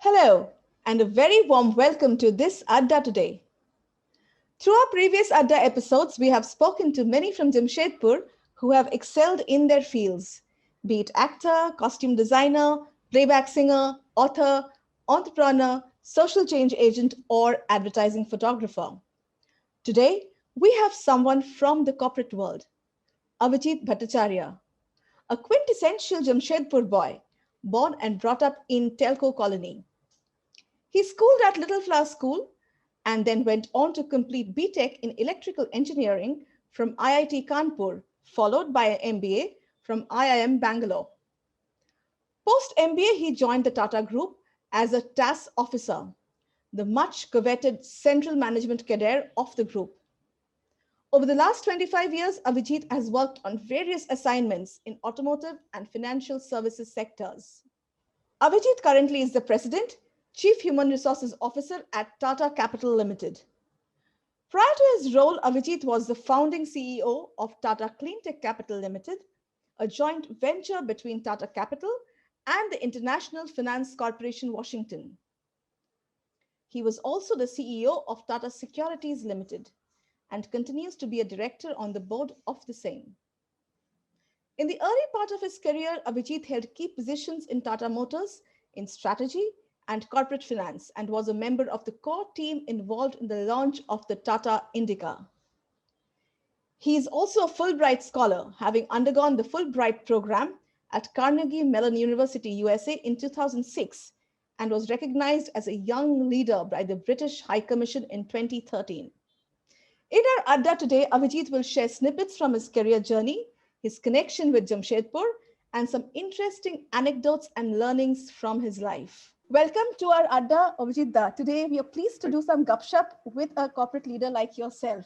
Hello, and a very warm welcome to this Adda today. Through our previous Adda episodes, we have spoken to many from Jamshedpur who have excelled in their fields, be it actor, costume designer, playback singer, author, entrepreneur, social change agent, or advertising photographer. Today, we have someone from the corporate world, Avijit Bhattacharya, a quintessential Jamshedpur boy, born and brought up in Telco colony. He schooled at Little Flower School and then went on to complete BTech in Electrical Engineering from IIT Kanpur, followed by an MBA from IIM Bangalore. Post MBA, he joined the Tata Group as a TAS officer, the much coveted central management cadre of the group. Over the last 25 years, Avijit has worked on various assignments in automotive and financial services sectors. Avijit currently is the President, Chief Human Resources Officer at Tata Capital Limited. Prior to his role, Avijit was the founding CEO of Tata Cleantech Capital Limited, a joint venture between Tata Capital and the International Finance Corporation Washington. He was also the CEO of Tata Securities Limited and continues to be a director on the board of the same. In the early part of his career, Avijit held key positions in Tata Motors in strategy and corporate finance and was a member of the core team involved in the launch of the Tata Indica. He is also a Fulbright Scholar, having undergone the Fulbright program at Carnegie Mellon University, USA in 2006, and was recognized as a young leader by the British High Commission in 2013. In our Adda today, Avijit will share snippets from his career journey, his connection with Jamshedpur, and some interesting anecdotes and learnings from his life. Welcome to our Adda, Avijit Da. Today, we are pleased to do some gupshup with a corporate leader like yourself.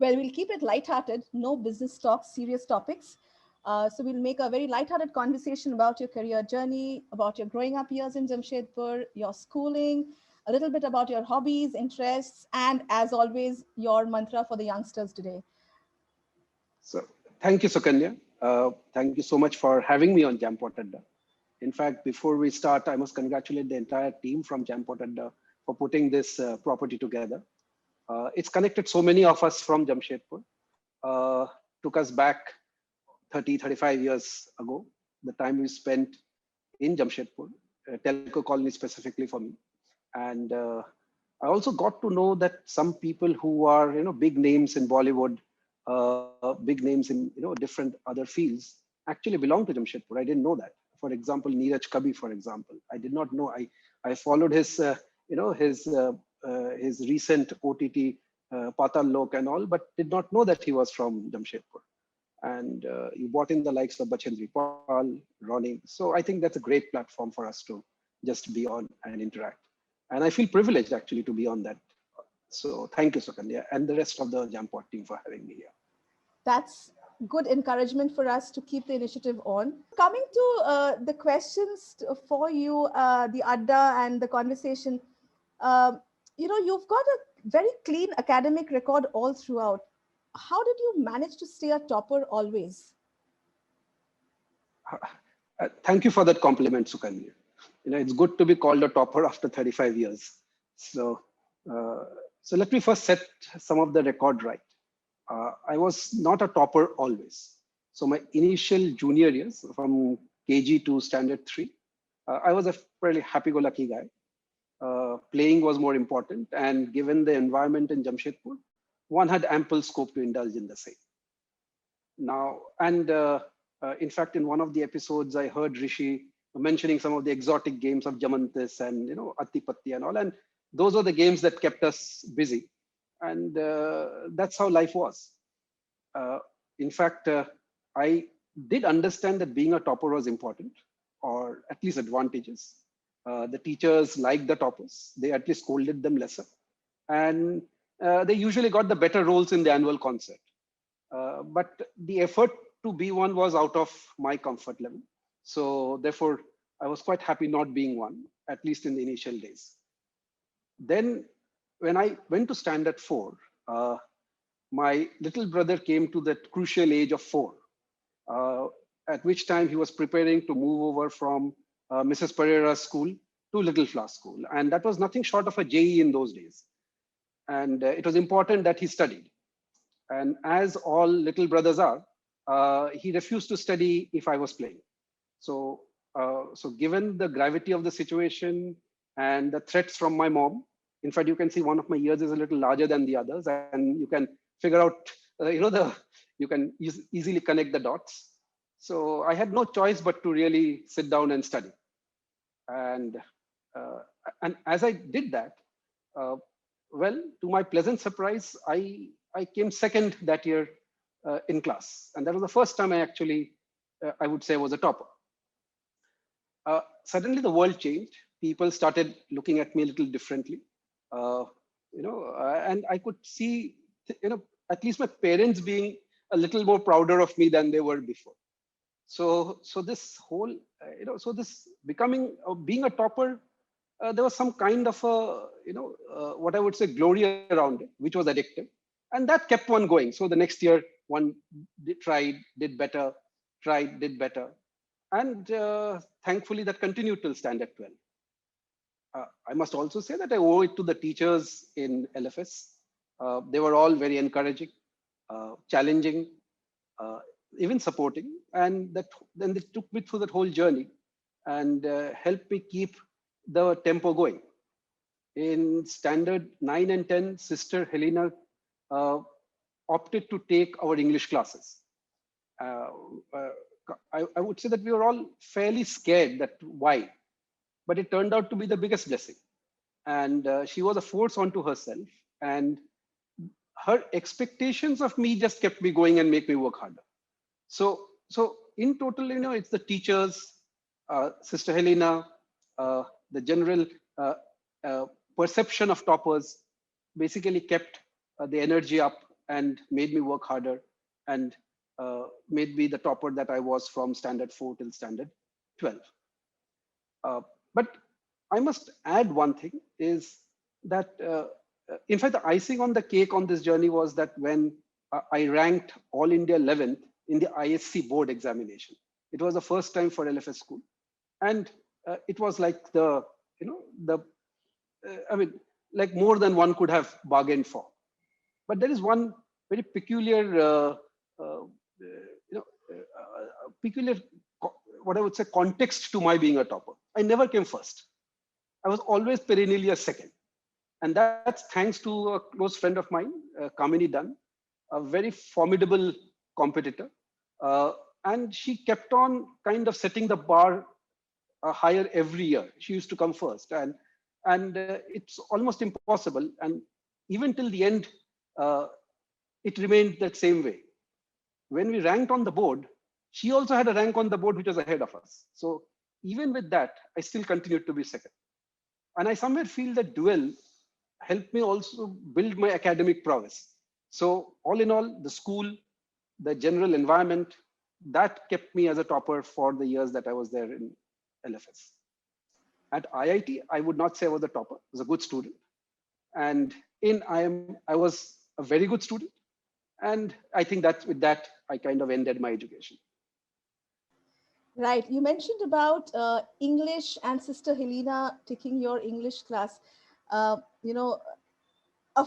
Well, we'll keep it lighthearted, no business talk, serious topics. So we'll make a very lighthearted conversation about your career journey, about your growing up years in Jamshedpur, your schooling, a little bit about your hobbies, interests, and as always, your mantra for the youngsters today. So thank you, Sukanya. Thank you so much for having me on Jampot Adda. In fact, before we start, I must congratulate the entire team from Jampot Adda for putting this property together. It's connected so many of us from Jamshedpur. Took us back 35 years ago, the time we spent in Jamshedpur, Telco colony specifically for me. And I also got to know that some people who are, big names in Bollywood, big names in, different other fields actually belong to Jamshedpur. I didn't know that. For example, Neeraj Kabi, for example, I did not know. I followed his, his recent OTT Patal Lok and all, but did not know that he was from Jamshedpur. And you brought in the likes of Bachendri Pal, Ronnie. So I think that's a great platform for us to just be on and interact. And I feel privileged actually to be on that. So thank you, Sukanya, and the rest of the Jampot team for having me here. That's good encouragement for us to keep the initiative on. Coming to the questions for you, the Adda and the conversation, you've got a very clean academic record all throughout. How did you manage to stay a topper always? Thank you for that compliment, Sukanya. It's good to be called a topper after 35 years. So let me first set some of the record right. I was not a topper always. So my initial junior years from KG to standard 3, I was a fairly happy-go-lucky guy. Playing was more important, and given the environment in Jamshedpur, one had ample scope to indulge in the same. Now, and in fact, in one of the episodes, I heard Rishi mentioning some of the exotic games of Jamantis and Atti Patti and all, and those are the games that kept us busy. And that's how life was. In fact, I did understand that being a topper was important, or at least advantageous. The teachers liked the toppers. They at least scolded them lesser. And they usually got the better roles in the annual concert. But the effort to be one was out of my comfort level. So therefore, I was quite happy not being one, at least in the initial days. Then when I went to standard 4, my little brother came to that crucial age of 4, at which time he was preparing to move over from Mrs. Pereira's school to Little Flower School. And that was nothing short of a JE in those days. And it was important that he studied. And as all little brothers are, he refused to study if I was playing. So, so given the gravity of the situation and the threats from my mom, in fact, you can see one of my ears is a little larger than the others, and you can figure out, you can easily connect the dots. So I had no choice but to really sit down and study. And as I did that, well, to my pleasant surprise, I came second that year in class. And that was the first time I actually, I would say, was a topper. Suddenly the world changed. People started looking at me a little differently. And I could see, at least my parents being a little more prouder of me than they were before. So this whole, so this becoming, being a topper, there was some kind of a, what I would say, glory around it, which was addictive. And that kept one going. So the next year, one tried, did better, tried, did better. And thankfully, that continued till standard 12. I must also say that I owe it to the teachers in LFS. They were all very encouraging, challenging, even supporting. And then they took me through that whole journey and helped me keep the tempo going. In standard 9 and 10, Sister Helena opted to take our English classes. I would say that we were all fairly scared that why, but it turned out to be the biggest blessing. And she was a force unto herself, and her expectations of me just kept me going and make me work harder. So in total, it's the teachers, Sister Helena, the general perception of toppers basically kept the energy up and made me work harder and made me the topper that I was from standard 4 till standard 12. But I must add one thing is that, in fact, the icing on the cake on this journey was that when I ranked All India 11th in the ISC board examination, it was the first time for LFS school. And it was like like more than one could have bargained for. But there is one very peculiar, peculiar, what I would say, context to my being a topper. I never came first. I was always perennially a second. And that's thanks to a close friend of mine, Kamini Dunn, a very formidable competitor. And she kept on kind of setting the bar higher every year. She used to come first. And it's almost impossible. And even till the end, it remained that same way. When we ranked on the board, she also had a rank on the board which was ahead of us. So even with that, I still continued to be second. And I somewhere feel that duel helped me also build my academic prowess. So all in all, the school, the general environment, that kept me as a topper for the years that I was there in LFS. At IIT, I would not say I was a topper. I was a good student. And in IIM, I was a very good student. And I think that with that, I kind of ended my education. Right. You mentioned about English and Sister Helena taking your English class. Of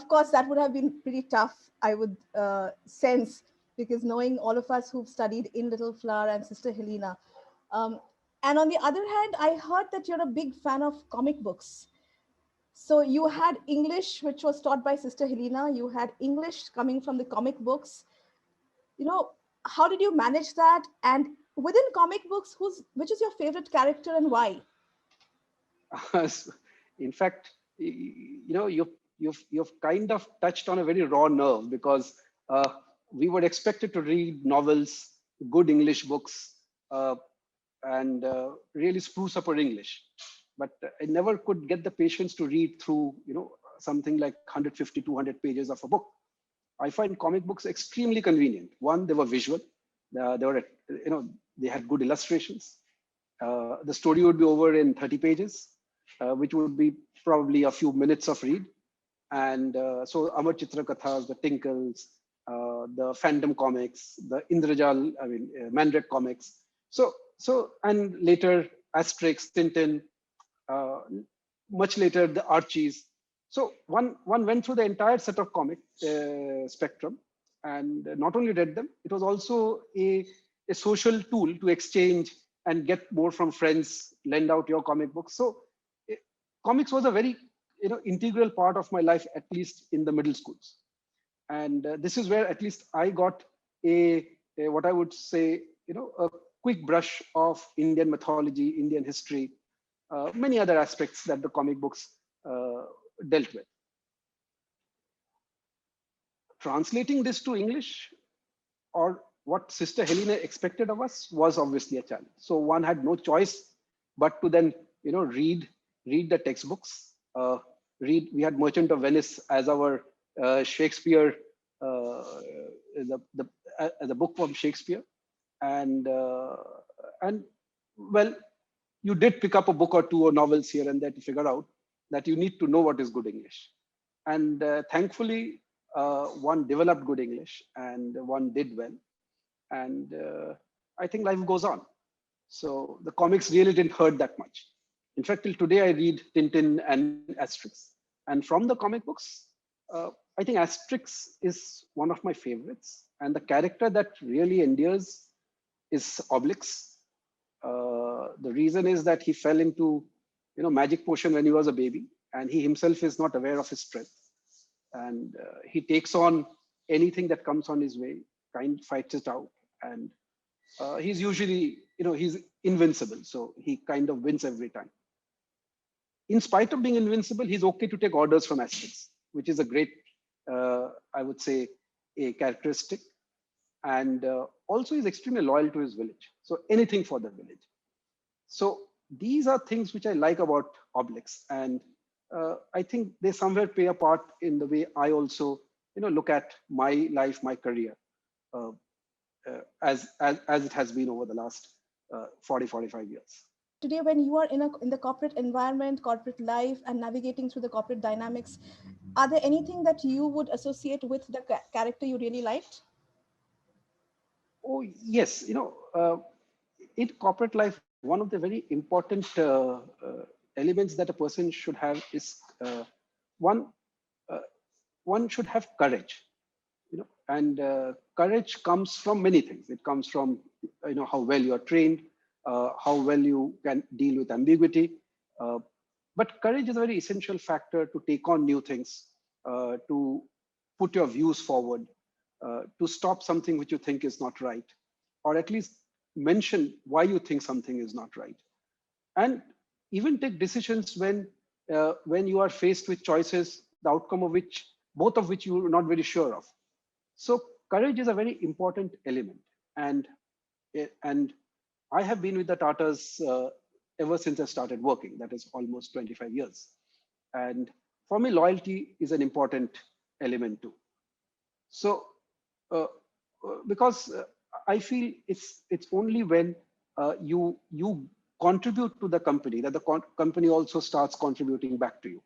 course, that would have been pretty tough, I would sense, because knowing all of us who've studied in Little Flower and Sister Helena. And on the other hand, I heard that you're a big fan of comic books. So you had English, which was taught by Sister Helena. You had English coming from the comic books. How did you manage that? And within comic books, which is your favorite character and why? In fact, you've kind of touched on a very raw nerve, because we were expected to read novels, good English books, and really spruce up our English. But I never could get the patience to read through, something like 150, 200 pages of a book. I find comic books extremely convenient. One, they were visual. They had good illustrations. The story would be over in 30 pages, which would be probably a few minutes of read. And so Amar Chitra Kathas, the Tinkles, the Phantom comics, the Indrajal, Mandrake comics. So and later Asterix, Tintin. uh, much later the Archies. So one went through the entire set of comic spectrum, and not only read them, it was also a social tool to exchange and get more from friends, lend out your comic books. So eh, comics was a very integral part of my life, at least in the middle schools. And this is where at least I got a what I would say, a quick brush of Indian mythology, Indian history, many other aspects that the comic books uh, dealt with. Translating this to English, or what Sister Helena expected of us, was obviously a challenge. So one had no choice but to then, read the textbooks. We had Merchant of Venice as our Shakespeare, the the book from Shakespeare, and and well, you did pick up a book or two or novels here and there to figure out that you need to know what is good English. And thankfully, one developed good English and one did well. And I think life goes on. So the comics really didn't hurt that much. In fact, till today, I read Tintin and Asterix. And from the comic books, I think Asterix is one of my favorites. And the character that really endears is Obelix. The reason is that he fell into, magic potion when he was a baby, and he himself is not aware of his strength. And he takes on anything that comes on his way, fights it out, and he's usually, he's invincible, so he kind of wins every time. In spite of being invincible, he's okay to take orders from Asterix, which is a great, I would say, a characteristic. And also he's extremely loyal to his village. So anything for the village. So these are things which I like about Obelix. And I think they somewhere play a part in the way I also, look at my life, my career, as it has been over the last 45 years. Today, when you are in the corporate environment, corporate life, and navigating through the corporate dynamics, are there anything that you would associate with the character you really liked? Oh, yes. In corporate life, one of the very important elements that a person should have is one, uh, one should have courage. And courage comes from many things. It comes from, how well you are trained, how well you can deal with ambiguity. Uh, but courage is a very essential factor to take on new things, to put your views forward, to stop something which you think is not right, or at least mention why you think something is not right, and even take decisions when you are faced with choices, the outcome of which, both of which you are not very sure of. So courage is a very important element, and and I have been with the Tatas ever since I started working. That is almost 25 years, and for me, loyalty is an important element too. So, because I feel it's only when you contribute to the company that the company also starts contributing back to you,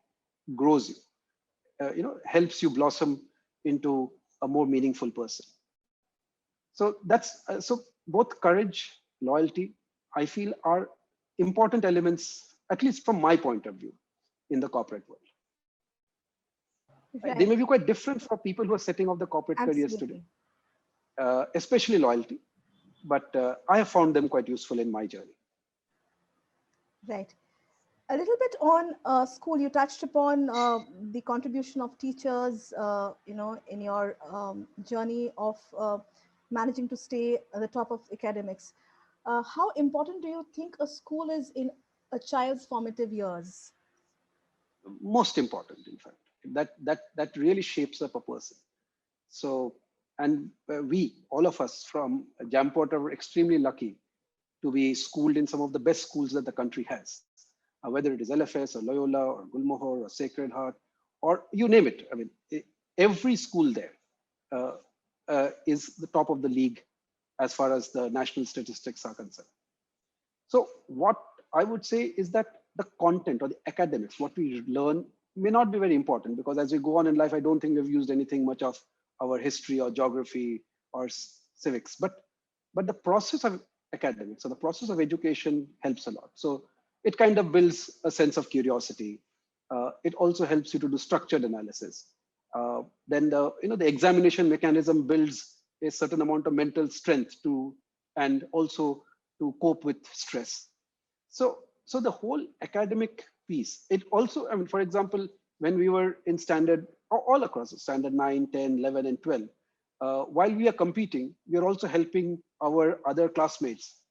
grows you, helps you blossom into a more meaningful person. So that's so both courage, loyalty, I feel are important elements, at least from my point of view, in the corporate world. They may Right. be quite different for people who are setting up the corporate careers today, Absolutely. especially loyalty, but I have found them quite useful in my journey. Right. A little bit on school, you touched upon the contribution of teachers, in your journey of managing to stay at the top of academics. How important do you think a school is in a child's formative years? Most important, in fact, that really shapes up a person. So, and we, all of us from Jampot, are extremely lucky to be schooled in some of the best schools that the country has, whether it is LFS or Loyola or Gulmohar or Sacred Heart, or you name it. I mean, every school there uh, is the top of the league as far as the national statistics are concerned. So what I would say is that the content or the academics, what we learn, may not be very important, because as we go on in life, I don't think we've used anything much of our history or geography or civics. But the process of academics or the process of education helps a lot. So It kind of builds a sense of curiosity. It also helps you to do structured analysis. Then the examination mechanism builds a certain amount of mental strength to, and also to cope with stress. So the whole academic piece, it also, I mean, for example, when we were in standard, all across standard 9, 10, 11, and 12, while we are competing, we are also helping our other classmates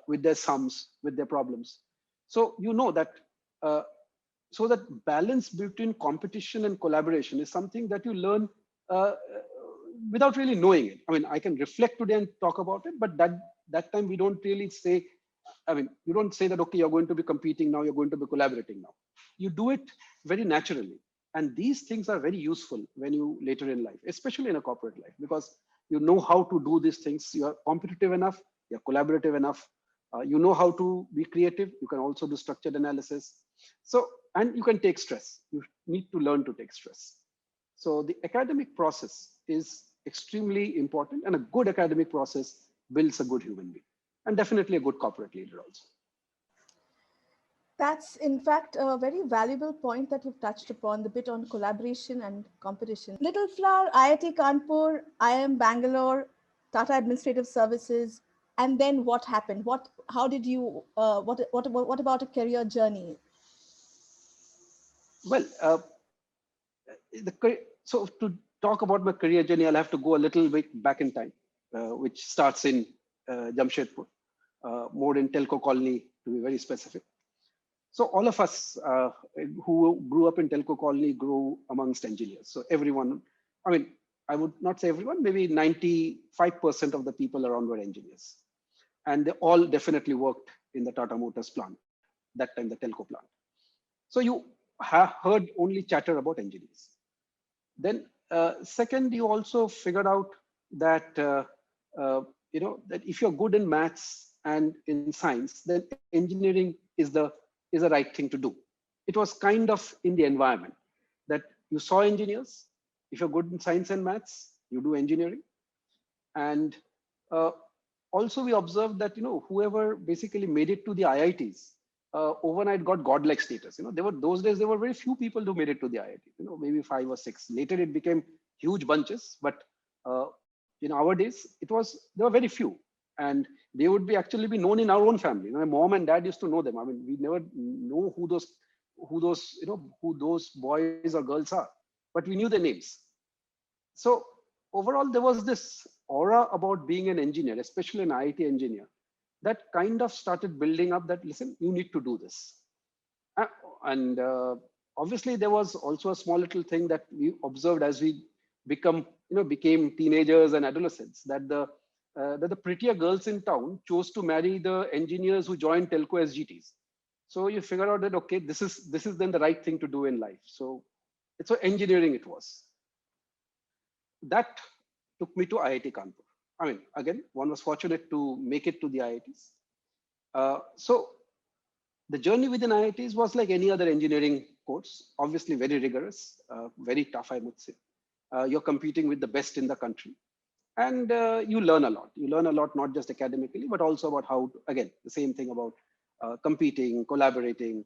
with their sums, with their problems. So you know that, so that balance between competition and collaboration is something that you learn without really knowing it. I mean, I can reflect today and talk about it, but that time we don't really say, I mean, you don't say that, okay, you're going to be competing now, you're going to be collaborating now. You do it very naturally. And these things are very useful when you later in life, especially in a corporate life, because you know how to do these things. You're competitive enough, you're collaborative enough, you know how to be creative. You can also do structured analysis. So, and you can take stress. You need to learn to take stress. So the academic process is extremely important, and a good academic process builds a good human being, and definitely a good corporate leader also. That's in fact a very valuable point that you've touched upon, the bit on collaboration and competition. Little Flower, IIT Kanpur, IIM Bangalore, Tata Administrative Services, and then what happened? How did you? What about a career journey? Well, so to talk about my career journey, I'll have to go a little bit back in time, which starts in Jamshedpur, more in Telco colony to be very specific. So all of us who grew up in Telco colony grew amongst engineers. So everyone, I mean, I would not say everyone, maybe 95% of the people around were engineers. And they all definitely worked in the Tata Motors plant, that time the Telco plant. So you have heard only chatter about engineers. Then second, you also figured out that, that if you're good in maths and in science, then engineering is the right thing to do. It was kind of in the environment that you saw engineers. If you're good in science and maths, you do engineering. And also we observed that, whoever basically made it to the IITs, overnight got godlike status. Those days, there were very few people who made it to the IIT, maybe 5 or 6. Later, it became huge bunches. But in our days, there were very few. And they would actually be known in our own family. My mom and dad used to know them. I mean, we never know who those boys or girls are, but we knew their names. So overall, there was this aura about being an engineer, especially an IIT engineer, that kind of started building up that, listen, you need to do this. And obviously, there was also a small little thing that we observed as we became teenagers and adolescents, that the prettier girls in town chose to marry the engineers who joined Telco as GTs. So you figure out that, okay, this is then the right thing to do in life. So engineering it was. That took me to IIT Kanpur. I mean, again, one was fortunate to make it to the IITs. So the journey within IITs was like any other engineering course, obviously very rigorous, very tough, I would say. You're competing with the best in the country. And you learn a lot. You learn a lot, not just academically, but also about how, again, the same thing about competing, collaborating,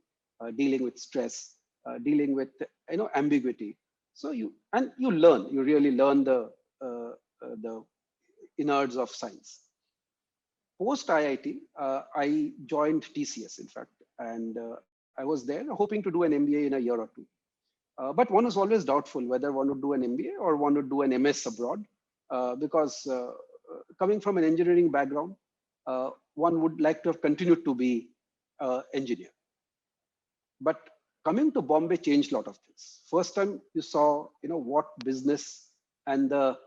dealing with stress, dealing with ambiguity. So you really learn the innards of science. Post IIT, I joined TCS, in fact, and I was there hoping to do an MBA in a year or two. But one was always doubtful whether one would do an MBA or one would do an MS abroad. Because coming from an engineering background, one would like to have continued to be engineer. But coming to Bombay changed a lot of things. First time you saw, what business and the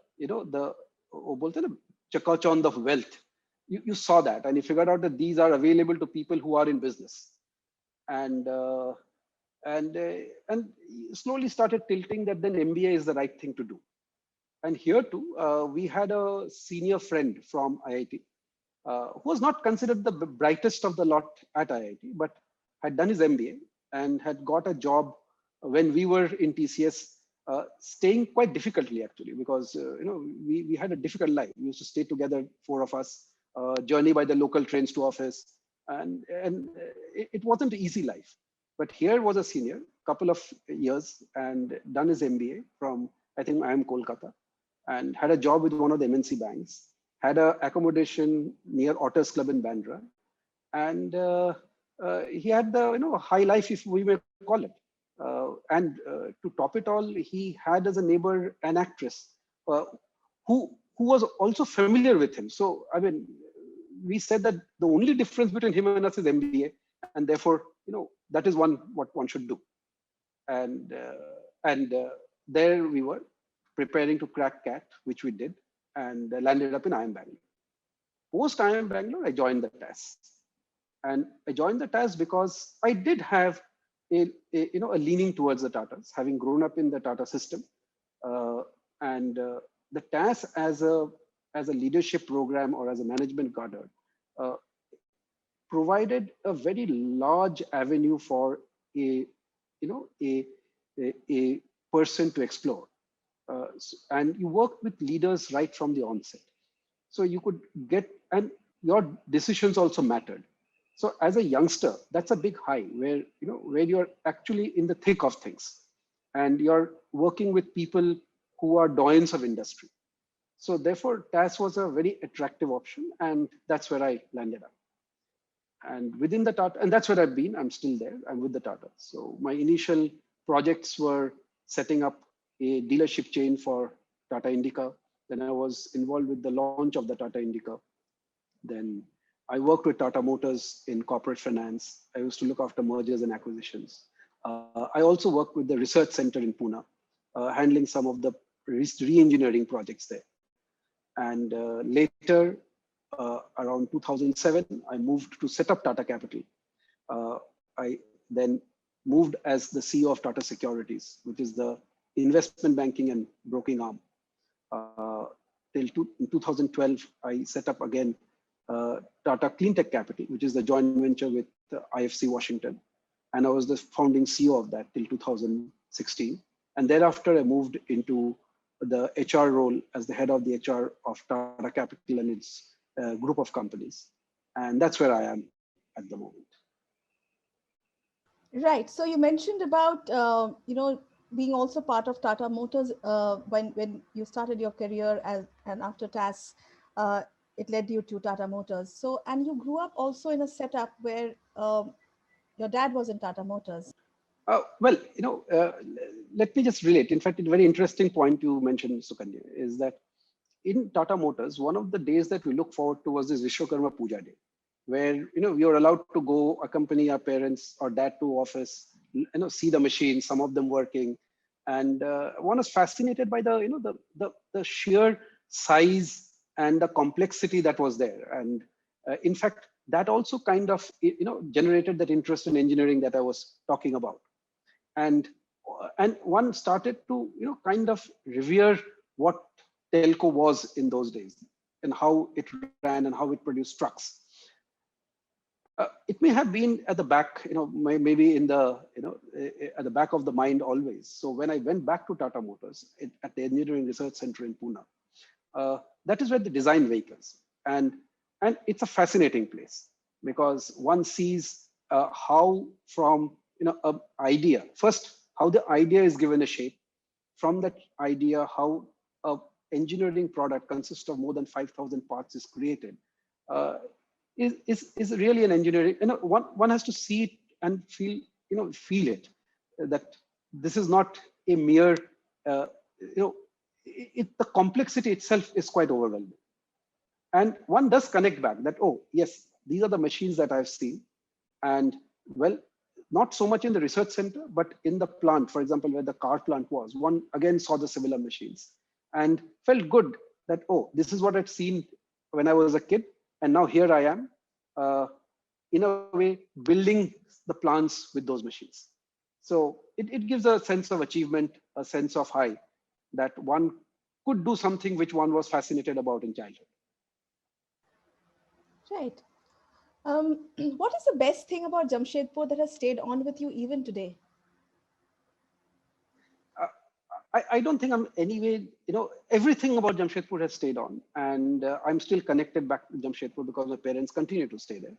chakachand of wealth, you saw that, and you figured out that these are available to people who are in business, and slowly started tilting that then MBA is the right thing to do. And here too, we had a senior friend from IIT who was not considered the brightest of the lot at IIT, but had done his MBA and had got a job when we were in TCS, staying quite difficultly actually, because we had a difficult life. We used to stay together, 4 of us, journey by the local trains to office. And it wasn't an easy life. But here was a senior, couple of years, and done his MBA from, I think, IIM Kolkata, and had a job with one of the MNC banks, had a accommodation near Otters Club in Bandra, and he had the high life, if we may call it. And to top it all, he had as a neighbor an actress uh, who was also familiar with him. So I mean, we said that the only difference between him and us is MBA, and therefore that is what one should do. And there we were preparing to crack CAT, which we did, and landed up in IIM Bangalore. Post IIM Bangalore, I joined the TAS, and I joined the TAS because I did have a leaning towards the Tatas, having grown up in the Tata system, and the TAS as a leadership program or as a management cadre uh, provided a very large avenue for a a person to explore, and you worked with leaders right from the onset, so you could get, and your decisions also mattered. So as a youngster, that's a big high where where you're actually in the thick of things, and you're working with people who are doyens of industry. So therefore, TAS was a very attractive option, and that's where I landed up. And within the Tata, and that's where I've been. I'm still there. I'm with the Tata. So my initial projects were setting up a dealership chain for Tata Indica. Then I was involved with the launch of the Tata Indica. Then I worked with Tata Motors in corporate finance. I used to look after mergers and acquisitions. I also worked with the research center in Pune, handling some of the re-engineering projects there. And later, around 2007, I moved to set up Tata Capital. I then moved as the CEO of Tata Securities, which is the investment banking and broking arm. In 2012, I set up again Tata Cleantech Capital, which is the joint venture with IFC Washington. And I was the founding CEO of that till 2016. And thereafter, I moved into the HR role as the head of the HR of Tata Capital and its group of companies. And that's where I am at the moment. Right. So you mentioned about, being also part of Tata Motors when you started your career and after TAS, it led you to Tata Motors. So, and you grew up also in a setup where your dad was in Tata Motors. Well, let me just relate. In fact, a very interesting point you mentioned, Sukanya, is that in Tata Motors, one of the days that we look forward to was this Vishwakarma Puja Day, where we were allowed to go accompany our parents or dad to office, see the machines, some of them working, and one was fascinated by the sheer size and the complexity that was there. And in fact, that also kind of generated that interest in engineering that I was talking about. And one started to kind of revere what Telco was in those days and how it ran and how it produced trucks. It may have been at the back, maybe in the at the back of the mind always. So when I went back to Tata Motors at the Engineering Research Center in Pune, that is where the design vehicles, and it's a fascinating place because one sees how from an idea, first how the idea is given a shape, from that idea how a engineering product consists of more than 5,000 parts is created, is really an engineering. One has to see it and feel it, that this is not a mere the complexity itself is quite overwhelming. And one does connect back that, oh yes, these are the machines that I've seen. And well, not so much in the research center, but in the plant, for example, where the car plant was, one again saw the similar machines and felt good that, oh, this is what I'd seen when I was a kid. And now here I am, in a way, building the plants with those machines. So it gives a sense of achievement, a sense of high, that one could do something which one was fascinated about in childhood. Right. What is the best thing about Jamshedpur that has stayed on with you even today? I don't think I'm anyway, everything about Jamshedpur has stayed on, and I'm still connected back to Jamshedpur because my parents continue to stay there.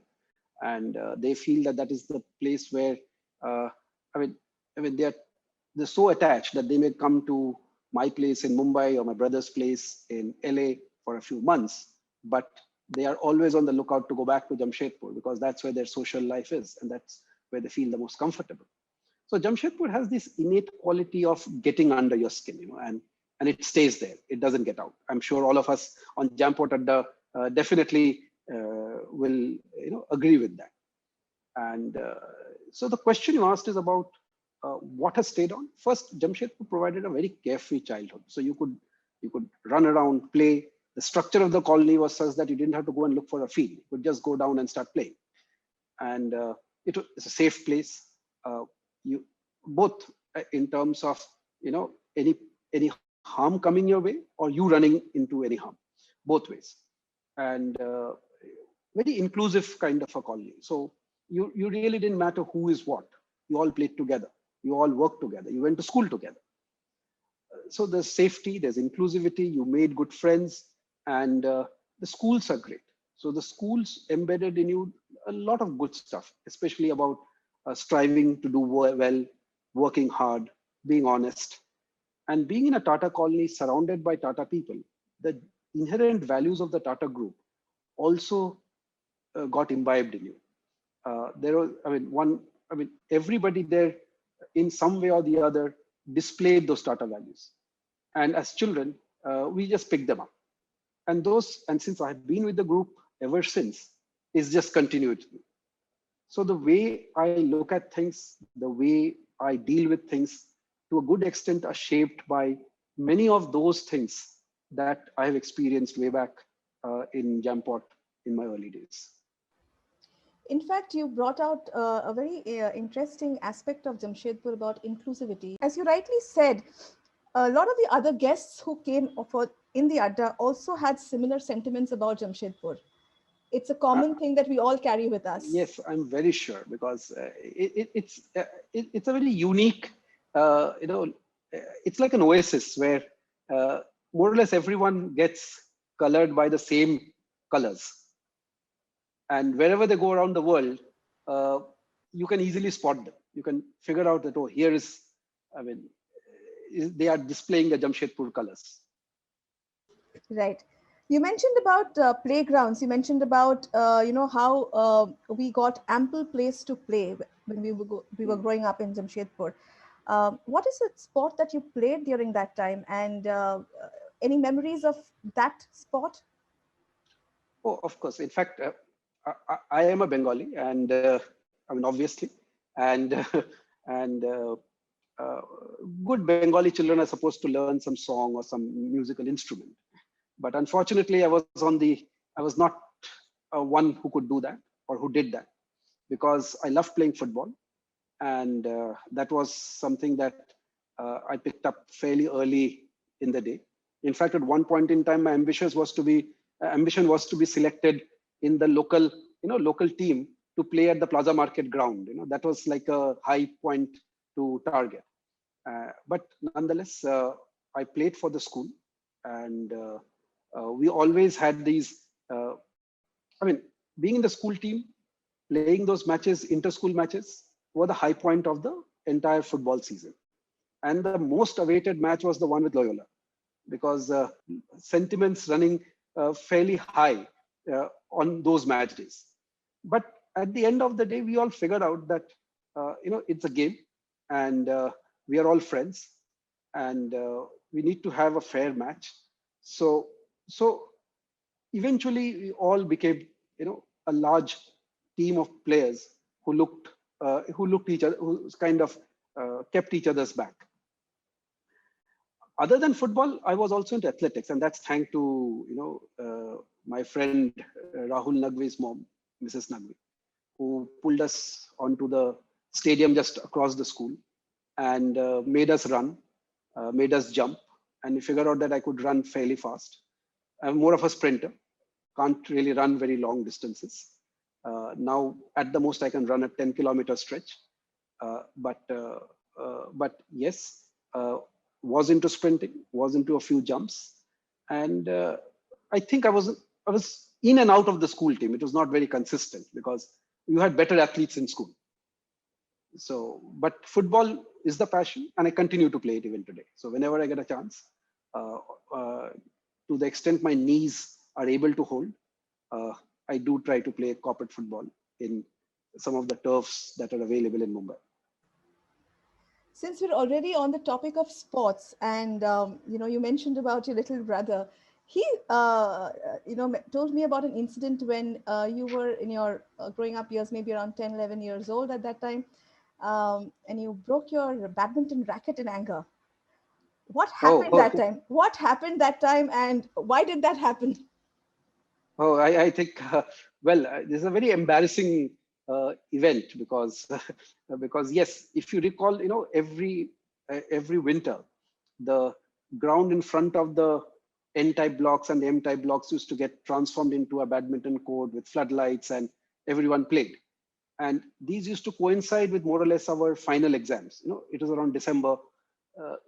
and they feel that that is the place where I mean, they're so attached that they may come to my place in Mumbai or my brother's place in LA for a few months, but they are always on the lookout to go back to Jamshedpur because that's where their social life is and that's where they feel the most comfortable. So Jamshedpur has this innate quality of getting under your skin, and it stays there. It doesn't get out. I'm sure all of us on Jampot Adda definitely will, agree with that. And so the question you asked is about what has stayed on. First, Jamshedpur provided a very carefree childhood. So you could run around, play. The structure of the colony was such that you didn't have to go and look for a field. You could just go down and start playing. And it's a safe place. You both in terms of any harm coming your way or you running into any harm, both ways. And very inclusive kind of a colony. So you really didn't matter who is what. You all played together. You all worked together. You went to school together. So there's safety, there's inclusivity. You made good friends, and the schools are great. So the schools embedded in you a lot of good stuff, especially about striving to do well, working hard, being honest, and being in a Tata colony surrounded by Tata people. The inherent values of the Tata Group also got imbibed in you. There was, everybody there in some way or the other displayed those Tata values. And as children, we just picked them up. And since I have been with the group ever since, it's just continued. So the way I look at things, the way I deal with things, to a good extent are shaped by many of those things that I have experienced way back in Jampot in my early days. In fact, you brought out a very interesting aspect of Jamshedpur about inclusivity. As you rightly said, a lot of the other guests who came in the Adda also had similar sentiments about Jamshedpur. It's a common thing that we all carry with us. Yes, I'm very sure, because it's a very unique, it's like an oasis where more or less everyone gets colored by the same colors. And wherever they go around the world, you can easily spot them. You can figure out that, oh, here is, they are displaying the Jamshedpur colors. Right. You mentioned about playgrounds. You mentioned about, how we got ample place to play when we were growing up in Jamshedpur. What is the sport that you played during that time, and any memories of that sport? Oh, of course. In fact, I am a Bengali, and obviously, and good Bengali children are supposed to learn some song or some musical instrument. But unfortunately, I was not one who could do that or who did that, because I loved playing football, and that was something that I picked up fairly early in the day. In fact, at one point in time, my ambition was to be selected in the local team to play at the Plaza Market ground. That was like a high point to target. But nonetheless, I played for the school, and we always had these. Being in the school team, playing those matches, inter-school matches, were the high point of the entire football season. And the most awaited match was the one with Loyola, because sentiments running fairly high on those match days. But at the end of the day, we all figured out that it's a game, and we are all friends, and we need to have a fair match. So eventually, we all became a large team of players who looked each other, who kind of kept each other's back. Other than football, I was also into athletics, and that's thanks to my friend Rahul Nagvi's mom, Mrs. Nagvi, who pulled us onto the stadium just across the school and made us run, made us jump, and we figured out that I could run fairly fast. I'm more of a sprinter, can't really run very long distances. Now, at the most, I can run a 10-kilometer stretch, but yes. Was into sprinting, was into a few jumps, and I think I was in and out of the school team. It was not very consistent, because you had better athletes in school. So, but football is the passion, and I continue to play it even today. So whenever I get a chance, uh, uh, to the extent my knees are able to hold, uh, I do try to play corporate football in some of the turfs that are available in Mumbai. Since we're already on the topic of sports, and you mentioned about your little brother, he told me about an incident when you were in your growing up years, maybe around 10, 11 years old at that time, and you broke your badminton racket in anger. What Oh, happened that time? What happened that time, and why did that happen? oh, I think, well, this is a very embarrassing event because yes, if you recall, every winter, the ground in front of the N-type blocks and the M-type blocks used to get transformed into a badminton court with floodlights, and everyone played. And these used to coincide with more or less our final exams. It was around December.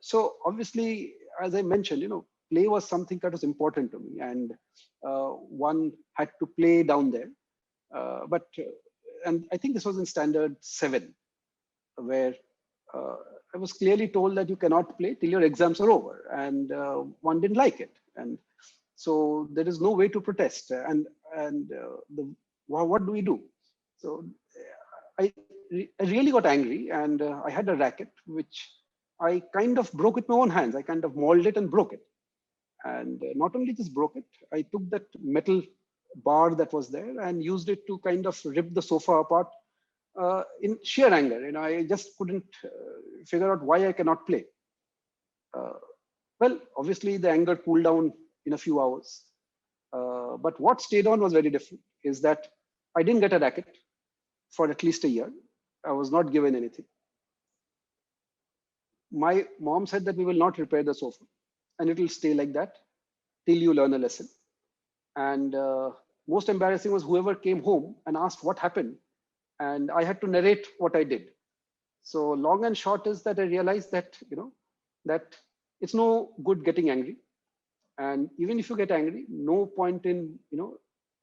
So obviously, as I mentioned, play was something that was important to me, and one had to play down there. And I think this was in standard 7, where uh, I was clearly told that you cannot play till your exams are over, and one didn't like it, and so there is no way to protest. What do we do? So I really got angry, and I had a racket which I kind of broke with my own hands. I kind of mauled it and broke it. And not only just broke it, I took that metal bar that was there and used it to kind of rip the sofa apart in sheer anger. I just couldn't figure out why I cannot play. Uh, well, obviously the anger cooled down in a few hours. But what stayed on was very different, is that I didn't get a racket for at least a year. I was not given anything. My mom said that we will not repair the sofa, and it will stay like that till you learn a lesson. And most embarrassing was whoever came home and asked what happened, and I had to narrate what I did. So long and short is that I realized that that it's no good getting angry, and even if you get angry, no point in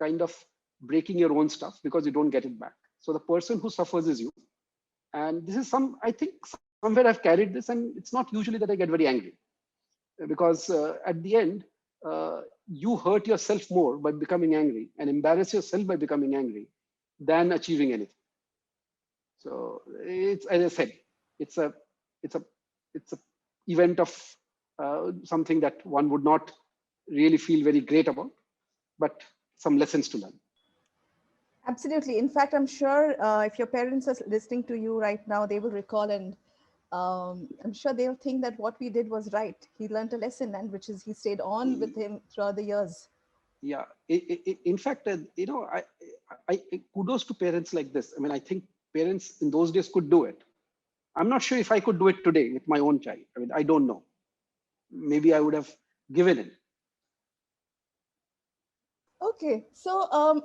kind of breaking your own stuff, because you don't get it back. So the person who suffers is you. And this is I think somewhere I've carried this, and it's not usually that I get very angry, because at the end, you hurt yourself more by becoming angry and embarrass yourself by becoming angry than achieving anything. So it's, as I said, it's a it's a it's a event of something that one would not really feel very great about, but some lessons to learn. Absolutely. In fact, I'm sure if your parents are listening to you right now, they will recall, and I'm sure they'll think that what we did was right. He learned a lesson, and which is he stayed on with him throughout the years. Yeah, in fact, I kudos to parents like this. I mean, I think parents in those days could do it. I'm not sure if I could do it today with my own child. I mean, I don't know. Maybe I would have given in. Okay, so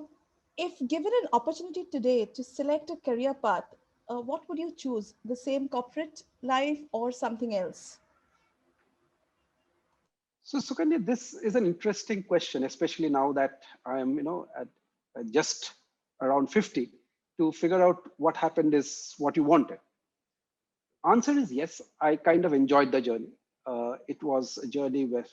if given an opportunity today to select a career path, what would you choose? The same corporate life or something else? So, Sukanya, this is an interesting question, especially now that I am, at just around 50. To figure out what happened is what you wanted. Answer is yes. I kind of enjoyed the journey. It was a journey where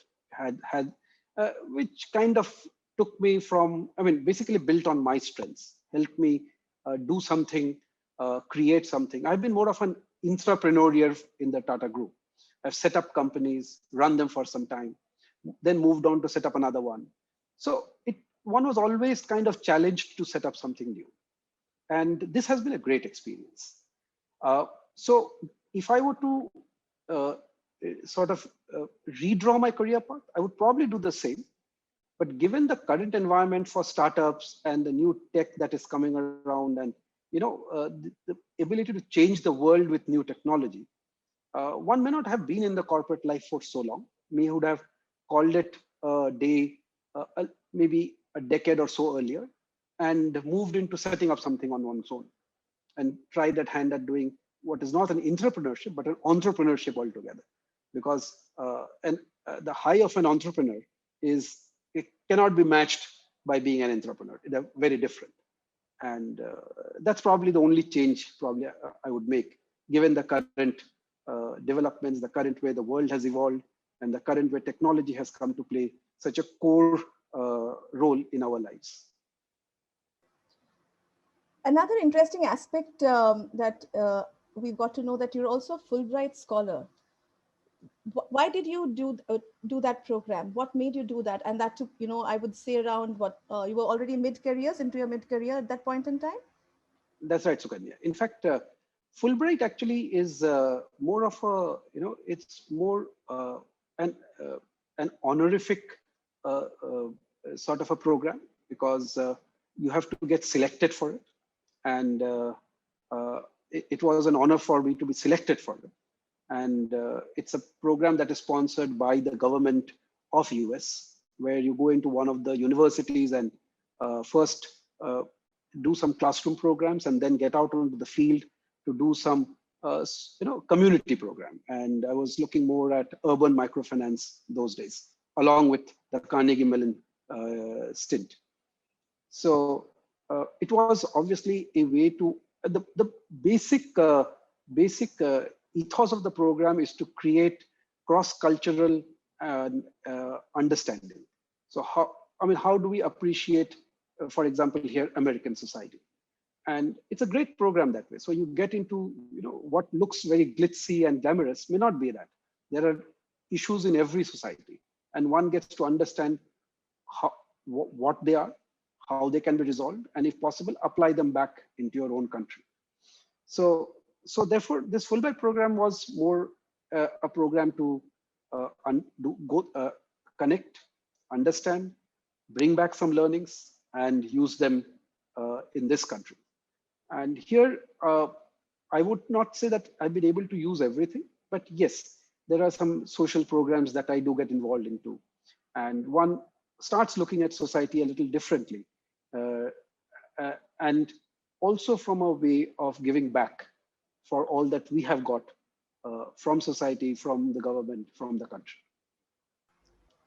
which kind of took me from, I mean, basically built on my strengths, helped me do something, create something. I've been more of an entrepreneur in the Tata Group. I've set up companies, run them for some time, then moved on to set up another one. So one was always kind of challenged to set up something new. And this has been a great experience. So if I were to uh, sort of redraw my career path, I would probably do the same. But given the current environment for startups and the new tech that is coming around, and the ability to change the world with new technology, one may not have been in the corporate life for so long. May would have called it a day, maybe a decade or so earlier, and moved into setting up something on one's own, and tried that hand at doing what is not an entrepreneurship, but an entrepreneurship altogether. Because the high of an entrepreneur is, it cannot be matched by being an entrepreneur. They're very different. And that's probably the only change probably I would make, given the current developments, the current way the world has evolved, and the current way technology has come to play such a core role in our lives. Another interesting aspect that we've got to know that you're also a Fulbright Scholar. Why did you do that program? What made you do that? And that took, I would say around what, you were already mid-careers, into your mid-career at that point in time? That's right, Sukanya. In fact, Fulbright actually is more of a, it's more an honorific sort of a program, because you have to get selected for it. And it was an honor for me to be selected for it. And it's a program that is sponsored by the government of US, where you go into one of the universities and first do some classroom programs and then get out onto the field to do some community program. And I was looking more at urban microfinance those days, along with the Carnegie Mellon stint. So it was obviously a way to, the basic ethos of the program is to create cross-cultural understanding. So how do we appreciate, for example, here, American society? And it's a great program that way. So you get into, what looks very glitzy and glamorous may not be that. There are issues in every society, and one gets to understand what they are, how they can be resolved, and if possible, apply them back into your own country. So therefore, this Fulbright program was more a program to connect, understand, bring back some learnings, and use them in this country. And here, I would not say that I've been able to use everything, but yes, there are some social programs that I do get involved into. And one starts looking at society a little differently, and also from a way of giving back for all that we have got from society, from the government, from the country.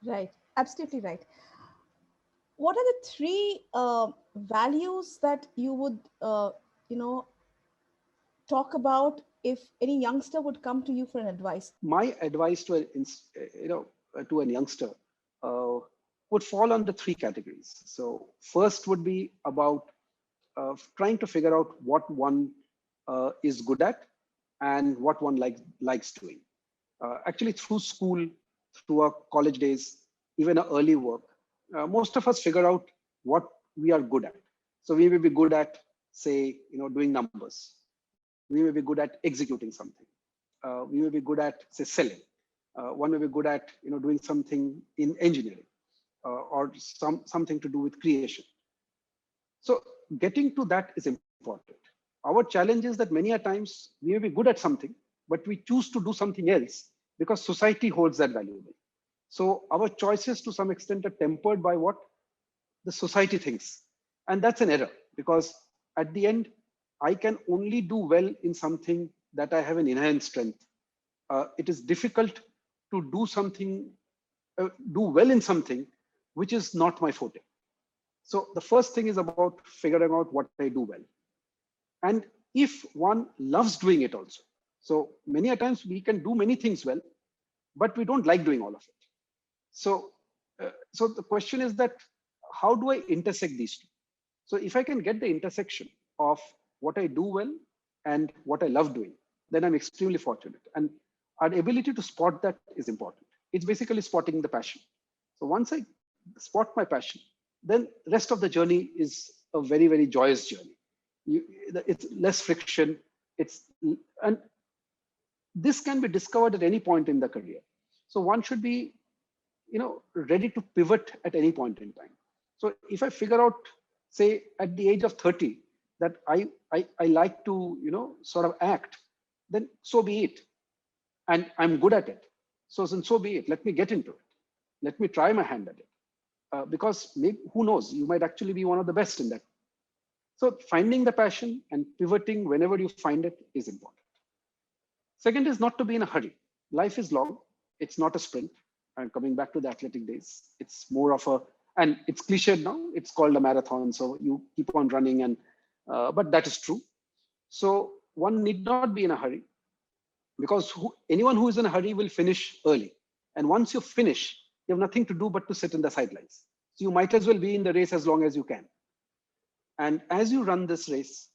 Right, absolutely right. What are the three values that you would, talk about if any youngster would come to you for an advice? My advice to a youngster would fall under three categories. So first would be about trying to figure out what one is good at and what one likes doing. Actually, through school, through our college days, even our early work, most of us figure out what we are good at. So we may be good at, say, doing numbers. We may be good at executing something. We may be good at, say, selling. One may be good at, doing something in engineering or something to do with creation. So getting to that is important. Our challenge is that many a times we may be good at something, but we choose to do something else because society holds that valuable. So our choices to some extent are tempered by what the society thinks. And that's an error, because at the end, I can only do well in something that I have an inherent strength. It is difficult to do something, do well in something which is not my forte. So the first thing is about figuring out what I do well. And if one loves doing it also. So many a times we can do many things well, but we don't like doing all of it. So the question is that, how do I intersect these two? So if I can get the intersection of what I do well and what I love doing, then I'm extremely fortunate. And our ability to spot that is important. It's basically spotting the passion. So once I spot my passion, then the rest of the journey is a very, very joyous journey. It's less friction. And this can be discovered at any point in the career. So one should be, ready to pivot at any point in time. So if I figure out, say, at the age of 30, that I like to, sort of act, then so be it. And I'm good at it. So be it. Let me get into it. Let me try my hand at it. Because maybe, who knows, you might actually be one of the best in that. So finding the passion and pivoting whenever you find it is important. Second is not to be in a hurry. Life is long. It's not a sprint. And coming back to the athletic days, it's more of and it's cliched now, it's called a marathon. So you keep on running and but that is true. So one need not be in a hurry, because anyone who is in a hurry will finish early. And once you finish, you have nothing to do but to sit in the sidelines. So you might as well be in the race as long as you can. And as you run this race,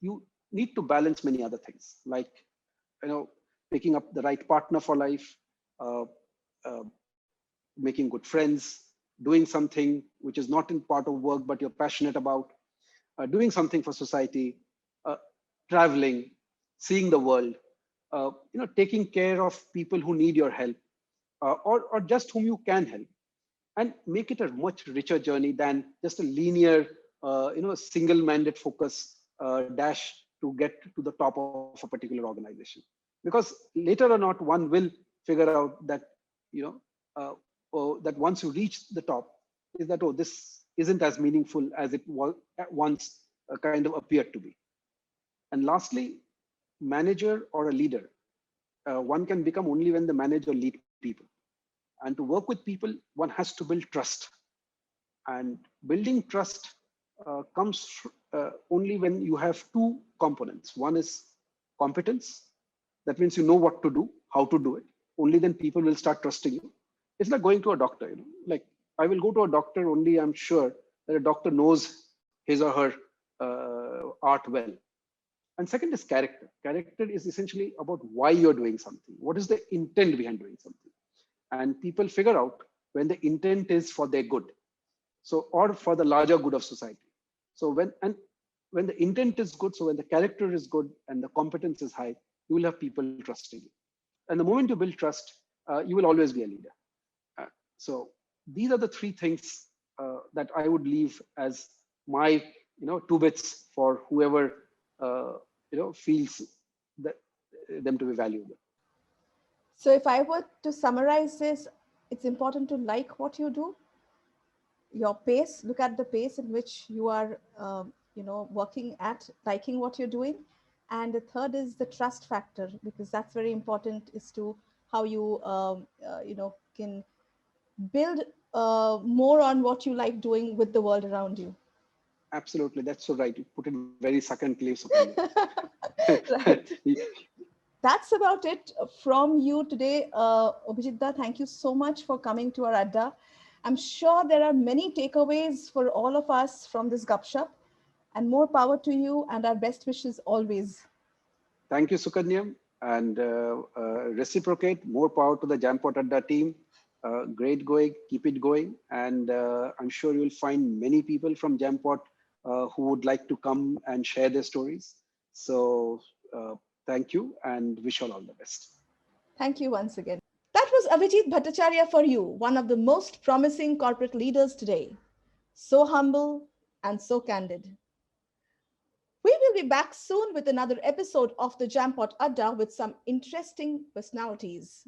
you need to balance many other things, like picking up the right partner for life, uh, uh, making good friends, doing something which is not in part of work but you're passionate about, doing something for society, uh, traveling, seeing the world, taking care of people who need your help, or just whom you can help, and make it a much richer journey than just a linear, single-minded focus dash to get to the top of a particular organization. Because later or not, one will figure out that, that once you reach the top, is that, oh, this isn't as meaningful as it was at once kind of appeared to be. And lastly, manager or a leader, one can become only when the manager lead people. And to work with people, one has to build trust. And building trust comes only when you have two components. One is competence. That means you know what to do, how to do it. Only then people will start trusting you. It's like going to a doctor. Like I will go to a doctor only I'm sure that a doctor knows his or her art well. And second is character. Character is essentially about why you're doing something. What is the intent behind doing something? And people figure out when the intent is for their good, so or for the larger good of society. So when the intent is good, so when the character is good and the competence is high, you will have people trusting you. And the moment you build trust, you will always be a leader. So these are the three things that I would leave as my two bits for whoever feels that them to be valuable. So if I were to summarize this, it's important to like what you do, your pace, look at the pace in which you are, working at, liking what you're doing. And the third is the trust factor, because that's very important as to how you, can build more on what you like doing with the world around you. Absolutely, that's so right. You put it very succinctly, Sukanya. Right. That's about it from you today, Avijit. Thank you so much for coming to our Adda. I'm sure there are many takeaways for all of us from this gupshup, and more power to you and our best wishes always. Thank you, Sukanya, and reciprocate. More power to the Jampot Adda team. Great going, keep it going, and I'm sure you'll find many people from Jampot who would like to come and share their stories. So thank you and wish all the best. Thank you once again. That was Avijit Bhattacharya for you, one of the most promising corporate leaders today. So humble and so candid. We will be back soon with another episode of the Jampot Adda with some interesting personalities.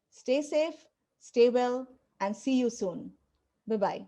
Stay safe, stay well, and see you soon. Bye-bye.